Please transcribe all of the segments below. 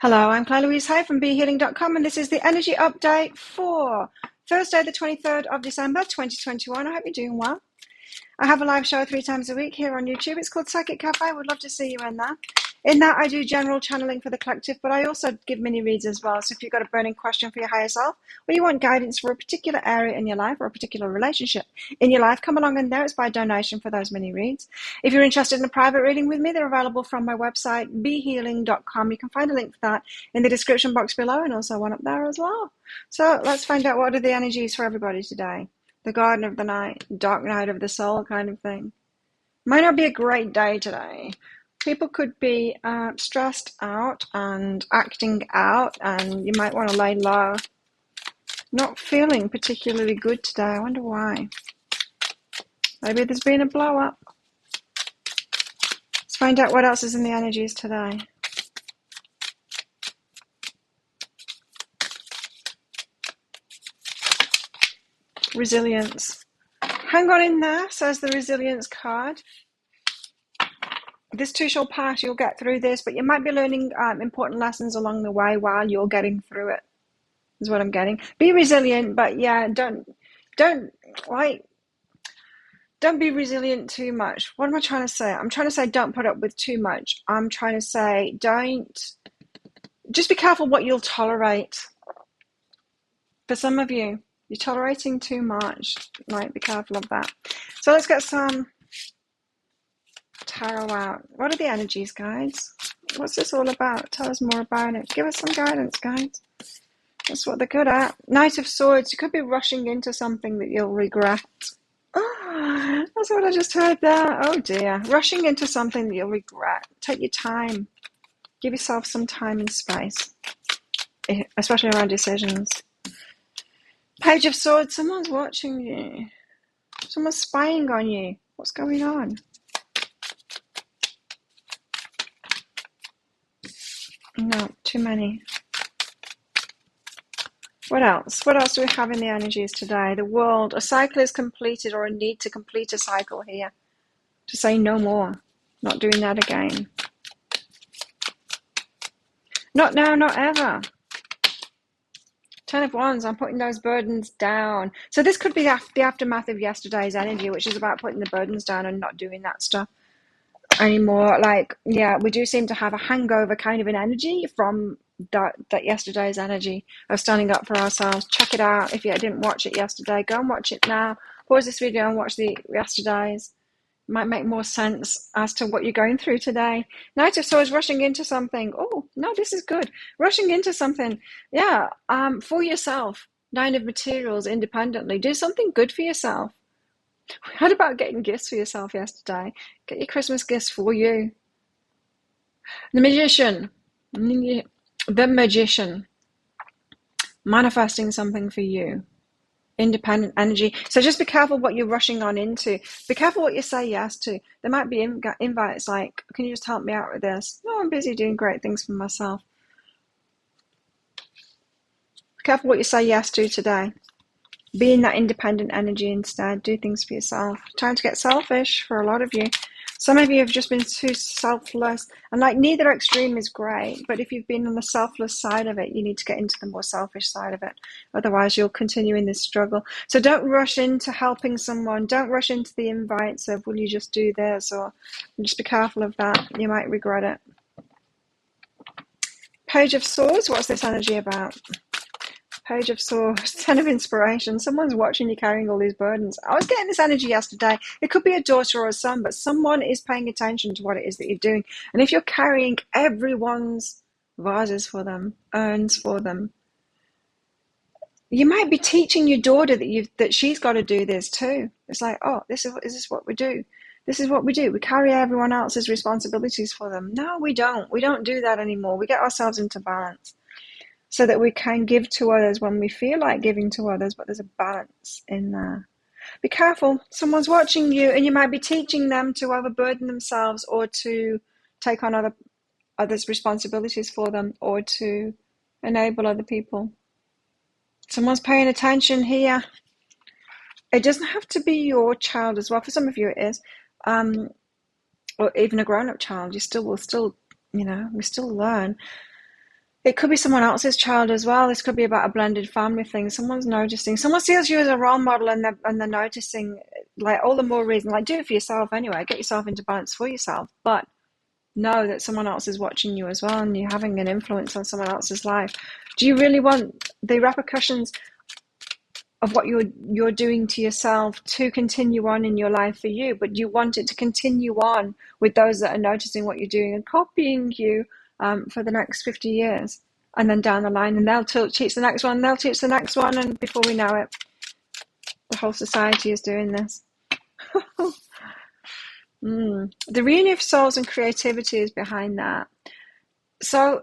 Hello, I'm Claire Louise Hay from BeHealing.com, and this is the energy update for Thursday, the 23rd of December, 2021. I hope you're doing well. I have a live show 3 times a week here on YouTube. It's called Psychic Cafe. I would love to see you in there. In that, I do general channeling for the collective, but I also give mini reads as well. So if you've got a burning question for your higher self, or you want guidance for a particular area in your life or a particular relationship in your life, come along in there. It's by donation for those mini reads. If you're interested in a private reading with me, they're available from my website, behealing.com. You can find a link for that in the description box below, and also one up there as well. So let's find out what are the energies for everybody today. The garden of the night, dark night of the soul kind of thing. Might not be a great day today. People could be stressed out and acting out, and you might want to lay low. Not feeling particularly good today. I wonder why. Maybe there's been a blow up. Let's find out what else is in the energies today. Resilience. Hang on in there, says the resilience card. This too shall pass. You'll get through this, but you might be learning important lessons along the way while you're getting through it, is what I'm getting. Be resilient, but yeah, don't be resilient too much. What am I trying to say? I'm trying to say don't put up with too much. I'm trying to say just be careful what you'll tolerate. For some of you, you're tolerating too much. Right, be careful of that. So let's get some tarot out. What are the energies, guys? What's this all about? Tell us more about it. Give us some guidance, guys. That's what they're good at. Knight of Swords. You could be rushing into something that you'll regret. Oh, that's what I just heard there. Oh dear. Rushing into something that you'll regret. Take your time. Give yourself some time and space, especially around decisions. Page of Swords. Someone's watching you. Someone's spying on you. What's going on? No, too many. What else? What else do we have in the energies today? The world. A cycle is completed, or a need to complete a cycle here. To say no more. Not doing that again. Not now, not ever. 10 of Wands. I'm putting those burdens down. So this could be the aftermath of yesterday's energy, which is about putting the burdens down and not doing that stuff anymore. Like, yeah, we do seem to have a hangover kind of an energy from that yesterday's energy of standing up for ourselves. Check it out. If you didn't watch it yesterday, go and watch it now. Pause this video and watch the yesterday's. Might make more sense as to what you're going through today. Knight of Swords, rushing into something. Oh, no, this is good. Rushing into something. Yeah, for yourself. 9 of Materials, independently. Do something good for yourself. We heard about getting gifts for yourself yesterday. Get your Christmas gifts for you. The Magician. The Magician. Manifesting something for you. Independent energy. So just be careful what you're rushing on into. Be careful what you say yes to. There might be invites like, can you just help me out with this? No, I'm busy doing great things for myself. Be careful what you say yes to today. Be in that independent energy instead. Do things for yourself. Time to get selfish for a lot of you. Some of you have just been too selfless. And like neither extreme is great. But if you've been on the selfless side of it, you need to get into the more selfish side of it. Otherwise, you'll continue in this struggle. So don't rush into helping someone. Don't rush into the invites of, will you just do this? Or just be careful of that. You might regret it. Page of Swords. What's this energy about? Page of Swords, 10 of Inspiration. Someone's watching you carrying all these burdens. I was getting this energy yesterday. It could be a daughter or a son, but someone is paying attention to what it is that you're doing. And if you're carrying everyone's vases for them, urns for them, you might be teaching your daughter that she's got to do this too. It's like, oh, is this what we do? This is what we do. We carry everyone else's responsibilities for them. No, we don't. We don't do that anymore. We get ourselves into balance, so that we can give to others when we feel like giving to others, but there's a balance in there. Be careful. Someone's watching you, and you might be teaching them to overburden themselves or to take on others' responsibilities for them or to enable other people. Someone's paying attention here. It doesn't have to be your child as well. For some of you it is. Or even a grown-up child. We still learn. It could be someone else's child as well. This could be about a blended family thing. Someone's noticing. Someone sees you as a role model, and they're noticing. Like, all the more reason. Like, do it for yourself anyway. Get yourself into balance for yourself. But know that someone else is watching you as well, and you're having an influence on someone else's life. Do you really want the repercussions of what you're doing to yourself to continue on in your life for you? But you want it to continue on with those that are noticing what you're doing and copying you for the next 50 years, and then down the line, and they'll teach the next one, they'll teach the next one, and before we know it, the whole society is doing this. The reunion of souls and creativity is behind that. So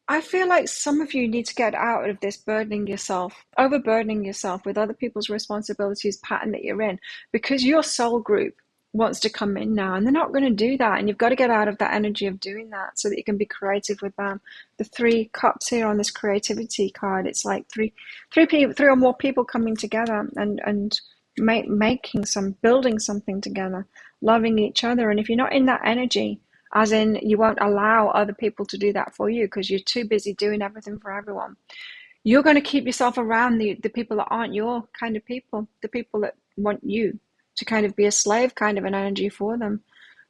I feel like some of you need to get out of this overburdening yourself with other people's responsibilities pattern that you're in, because your soul group wants to come in now, and they're not going to do that. And you've got to get out of that energy of doing that so that you can be creative with them. The 3 cups here on this creativity card, it's like three or more people coming together and building something together, loving each other. And if you're not in that energy, as in you won't allow other people to do that for you because you're too busy doing everything for everyone, you're going to keep yourself around the people that aren't your kind of people, the people that want you to kind of be a slave kind of an energy for them.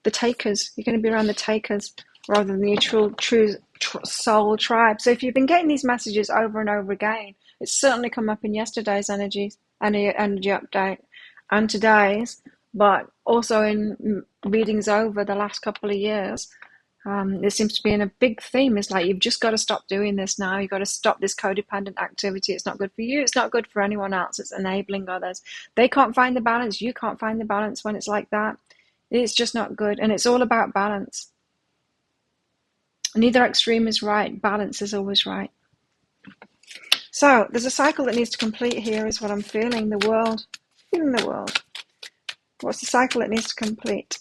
The takers, you're going to be around the takers rather than the true soul tribe. So if you've been getting these messages over and over again, it's certainly come up in yesterday's energy update and today's, but also in readings over the last couple of years. There seems to be in a big theme. It's like, you've just got to stop doing this now. You've got to stop this codependent activity. It's not good for you. It's not good for anyone else. It's enabling others. They can't find the balance. You can't find the balance when it's like that. It's just not good. And it's all about balance. Neither extreme is right. Balance is always right. So there's a cycle that needs to complete here, is what I'm feeling. The world. Feeling the world. What's the cycle that needs to complete?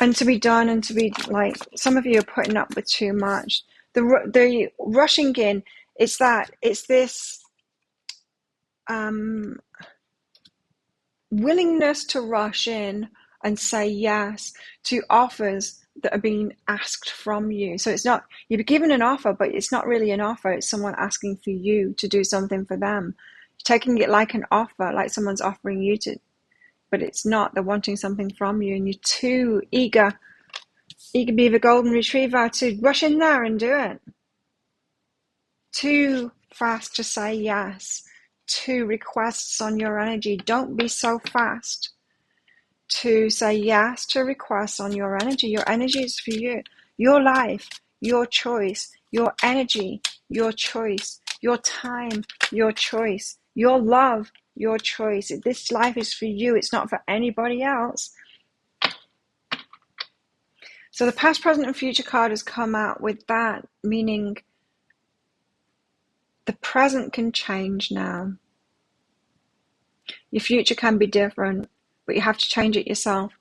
And to be done, and to be like, some of you are putting up with too much. The rushing in, it's this willingness to rush in and say yes to offers that are being asked from you. So it's not, you're given an offer, but it's not really an offer. It's someone asking for you to do something for them. You're taking it like an offer, like someone's offering you to, but it's not. They're wanting something from you, and you're too eager beaver golden retriever to rush in there and do it. Too fast to say yes to requests on your energy. Don't be so fast to say yes to requests on your energy. Your energy is for you. Your life, your choice, your energy, your choice, your time, your choice, your love, your choice. This life is for you. It's not for anybody else. So the past, present, and future card has come out with that, meaning the present can change now. Your future can be different, but you have to change it yourself.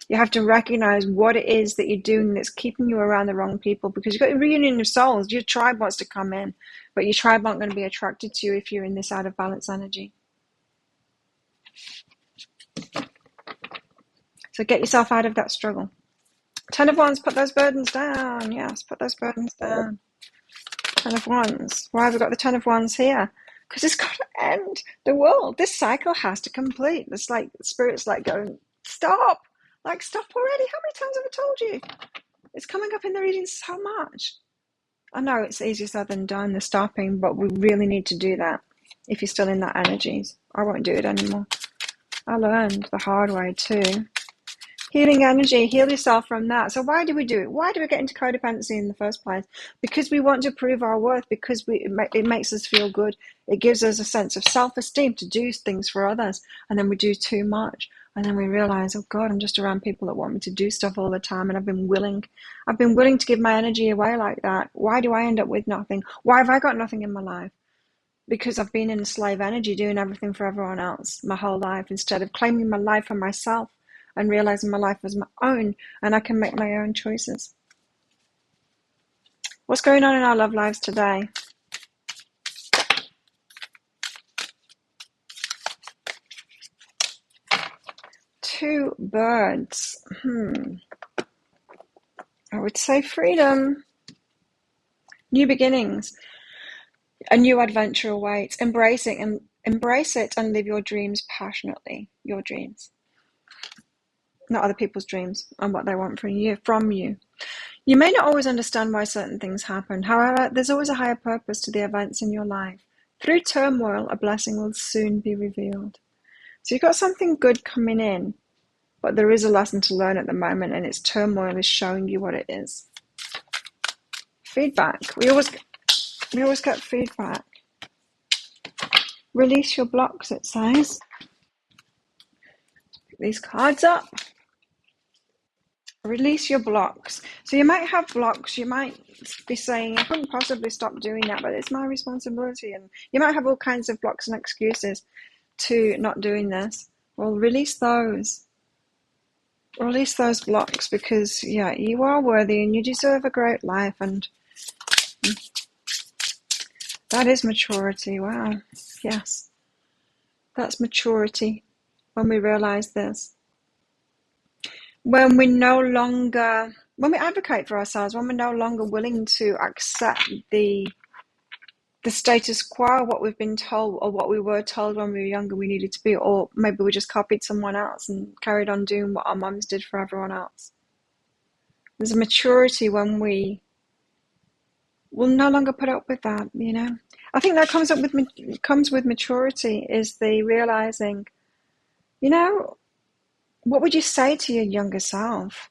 You have to recognize what it is that you're doing that's keeping you around the wrong people, because you've got a reunion of souls. Your tribe wants to come in, but your tribe aren't going to be attracted to you if you're in this out of balance energy. So get yourself out of that struggle. 10 of Wands, put those burdens down. Yes, put those burdens down. 10 of Wands. Why have we got the 10 of Wands here? Because it's got to end. The world, this cycle has to complete. It's like Spirit's like going, stop. Like, stop already. How many times have I told you? It's coming up in the reading so much. I know it's easier said than done, the stopping, but we really need to do that if you're still in that energies. I won't do it anymore. I learned the hard way too. Healing energy, heal yourself from that. So why do we do it? Why do we get into codependency in the first place? Because we want to prove our worth, because it makes us feel good. It gives us a sense of self-esteem to do things for others. And then we do too much. And then we realize, oh God, I'm just around people that want me to do stuff all the time. And I've been willing to give my energy away like that. Why do I end up with nothing? Why have I got nothing in my life? Because I've been in slave energy, doing everything for everyone else my whole life, instead of claiming my life for myself and realizing my life was my own, and I can make my own choices. What's going on in our love lives today? Two birds. I would say freedom. New beginnings. A new adventure awaits. Embrace it and live your dreams passionately. Your dreams, not other people's dreams and what they want from you. You may not always understand why certain things happen. However, there's always a higher purpose to the events in your life. Through turmoil, a blessing will soon be revealed. So you've got something good coming in, but there is a lesson to learn at the moment, and its turmoil is showing you what it is. Feedback. We always get feedback. Release your blocks, it says. Pick these cards up. Release your blocks. So you might have blocks. You might be saying, I couldn't possibly stop doing that, but it's my responsibility. And you might have all kinds of blocks and excuses to not doing this. Well, release those. Release those blocks, because, yeah, you are worthy and you deserve a great life. And that is maturity. Wow. Yes. That's maturity when we realize this. When we advocate for ourselves, when we're no longer willing to accept the status quo, what we've been told or what we were told when we were younger we needed to be, or maybe we just copied someone else and carried on doing what our mums did for everyone else. There's a maturity when we will no longer put up with that, you know. I think that comes with maturity, is the realizing, you know, what would you say to your younger self?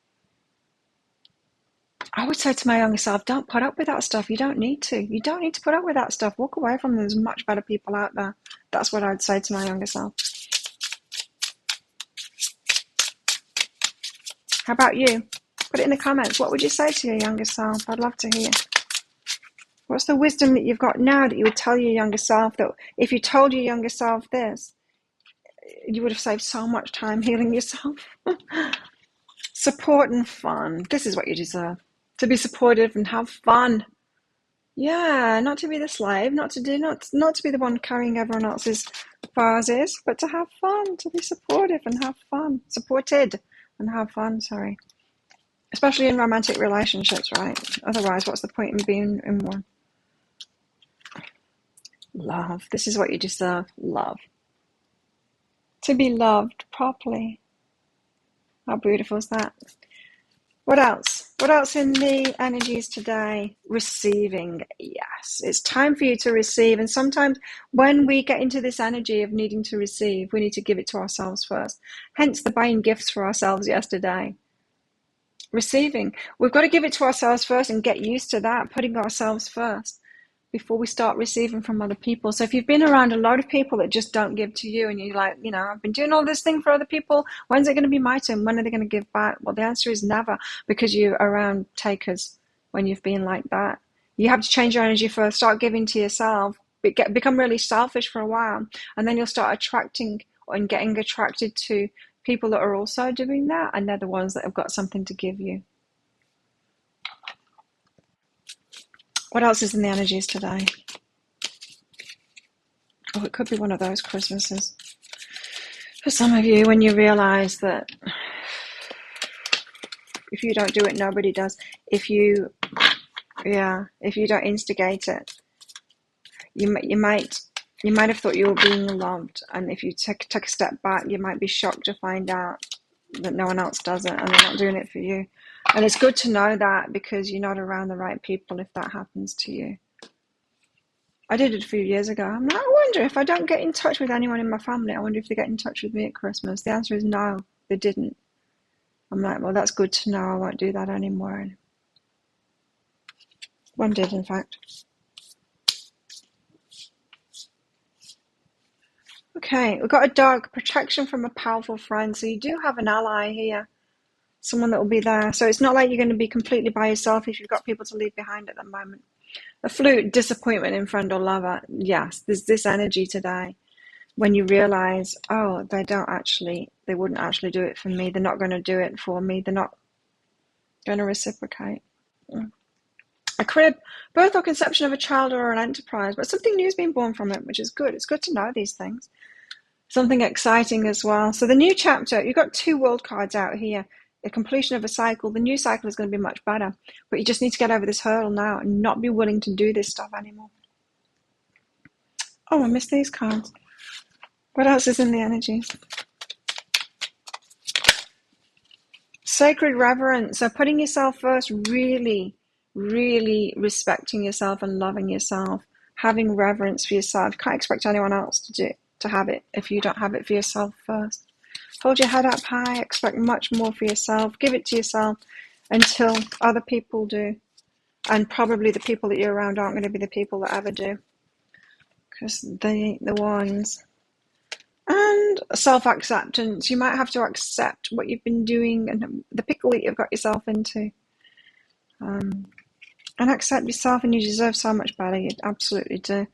I would say to my younger self, don't put up with that stuff. You don't need to. You don't need to put up with that stuff. Walk away from them. There's much better people out there. That's what I'd say to my younger self. How about you? Put it in the comments. What would you say to your younger self? I'd love to hear. What's the wisdom that you've got now that you would tell your younger self, that if you told your younger self this, you would have saved so much time healing yourself? Support and fun. This is what you deserve. To be supportive and have fun. Yeah, not to be the slave, not to be the one carrying everyone else's vases, but to have fun, to be supportive and have fun. Supported and have fun, sorry. Especially in romantic relationships, right? Otherwise, what's the point in being in one? Love. This is what you deserve. Love. To be loved properly. How beautiful is that? What else? What else in the energies today? Receiving. Yes, it's time for you to receive. And sometimes when we get into this energy of needing to receive, we need to give it to ourselves first. Hence the buying gifts for ourselves yesterday. Receiving. We've got to give it to ourselves first and get used to that, putting ourselves first before we start receiving from other people. So if you've been around a lot of people that just don't give to you, and you're like, you know, I've been doing all this thing for other people, when's it going to be my turn? When are they going to give back? Well, the answer is never, because you're around takers when you've been like that. You have to change your energy first, start giving to yourself, become really selfish for a while, and then you'll start attracting and getting attracted to people that are also doing that, and they're the ones that have got something to give you. What else is in the energies today? Oh, it could be one of those Christmases. For some of you, when you realize that if you don't do it, nobody does. If you don't instigate it, you might have thought you were being loved, and if you take a step back, you might be shocked to find out that no one else does it, and they're not doing it for you. And it's good to know that, because you're not around the right people if that happens to you. I did it a few years ago. I'm like, I wonder if I don't get in touch with anyone in my family, I wonder if they get in touch with me at Christmas. The answer is no, they didn't. I'm like, well, that's good to know. I won't do that anymore. One did, in fact. Okay, we've got a dog. Protection from a powerful friend. So you do have an ally here. Someone that will be there. So it's not like you're going to be completely by yourself if you've got people to leave behind at the moment. A flute, disappointment in friend or lover. Yes, there's this energy today when you realize, oh, they wouldn't actually do it for me. They're not going to do it for me. They're not going to reciprocate. A crib, birth or conception of a child or an enterprise, but something new has been born from it, which is good. It's good to know these things. Something exciting as well. So the new chapter, you've got 2 world cards out here. a completion of a cycle. The new cycle is going to be much better, but you just need to get over this hurdle now and not be willing to do this stuff anymore. Oh, I missed these cards. What else is in the energies? Sacred reverence. So putting yourself first, really, really respecting yourself and loving yourself. Having reverence for yourself. You can't expect anyone else to have it if you don't have it for yourself first. Hold your head up high. Expect much more for yourself. Give it to yourself until other people do. And probably the people that you're around aren't going to be the people that ever do, because they ain't the ones. And self-acceptance. You might have to accept what you've been doing and the pickle that you've got yourself into. And accept yourself, and you deserve so much better. You absolutely do.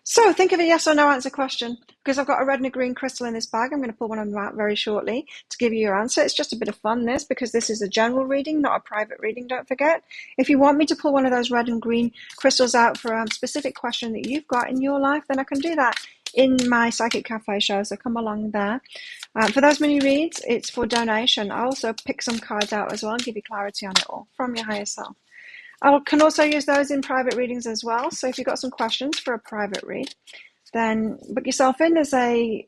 So think of a yes or no answer question. Because I've got a red and a green crystal in this bag, I'm going to pull one of them out very shortly to give you your answer. It's just a bit of fun, this, because this is a general reading, not a private reading, don't forget. If you want me to pull one of those red and green crystals out for a specific question that you've got in your life, then I can do that in my Psychic Cafe show, so come along there. For those mini reads, it's for donation. I also pick some cards out as well and give you clarity on it all from your higher self. I can also use those in private readings as well. So if you've got some questions for a private read, then book yourself in. There's a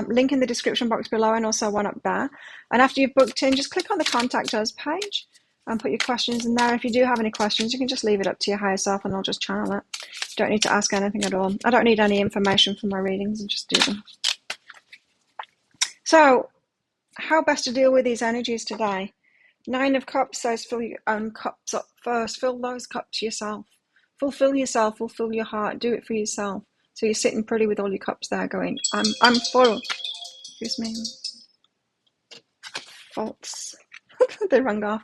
link in the description box below and also one up there. And after you've booked in, just click on the Contact Us page and put your questions in there. If you do have any questions, you can just leave it up to your higher self and I'll just channel it. You don't need to ask anything at all. I don't need any information from my readings, and just do them. So how best to deal with these energies today? 9 of Cups says fill your own cups up first. Fill those cups yourself. Fulfill yourself. Fulfill your heart. Do it for yourself. So you're sitting pretty with all your cups there going, I'm full. Excuse me. False. They rung off.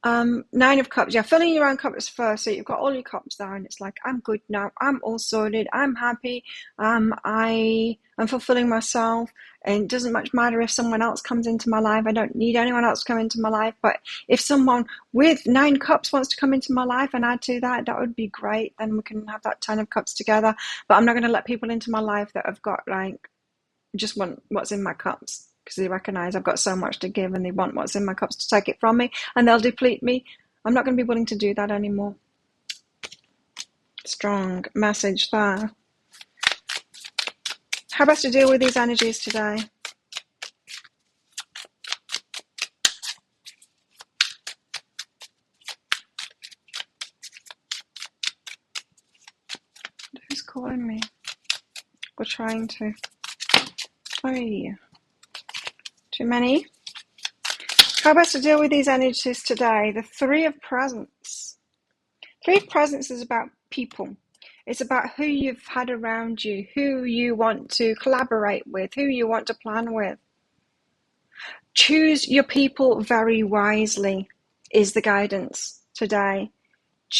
9 of Cups. Yeah, filling your own cups first. So you've got all your cups there and it's like, I'm good now. I'm all sorted. I'm happy. I am fulfilling myself. And it doesn't much matter if someone else comes into my life. I don't need anyone else to come into my life. But if someone with 9 cups wants to come into my life and add to that, that would be great. Then we can have that 10 of Cups together. But I'm not going to let people into my life that have got like, just want what's in my cups, because they recognize I've got so much to give and they want what's in my cups to take it from me and they'll deplete me. I'm not going to be willing to do that anymore. Strong message there. How best to deal with these energies today? Who's calling me? We're trying to. Oh, too many. How best to deal with these energies today? The 3 of Presents. 3 of Presents is about people. It's about who you've had around you, who you want to collaborate with, who you want to plan with. Choose your people very wisely is the guidance today.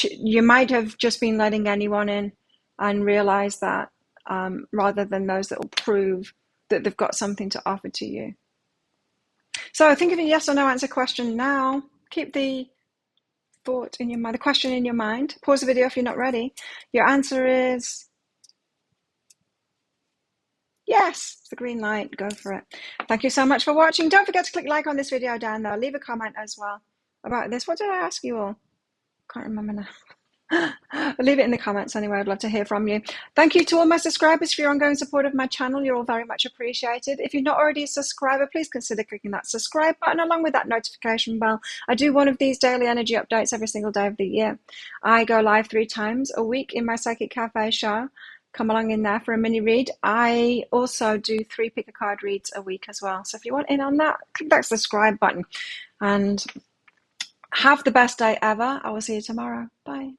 You might have just been letting anyone in and realize that rather than those that will prove that they've got something to offer to you. So think of a yes or no answer question now. Keep the thought in your mind, the question in your mind. Pause the video if you're not ready. Your answer is yes. It's the green light. Go for it. Thank you so much for watching. Don't forget to click like on this video down there. Leave a comment as well about this. What did I ask you all? Can't remember now. Leave it in the comments anyway. I'd love to hear from you. Thank you to all my subscribers for your ongoing support of my channel. You're all very much appreciated. If you're not already a subscriber, please consider clicking that subscribe button along with that notification bell. I do one of these daily energy updates every single day of the year. I go live 3 times a week in my Psychic Cafe show. Come along in there for a mini read. I also do 3 pick a card reads a week as well. So if you want in on that, click that subscribe button and have the best day ever. I will see you tomorrow. Bye.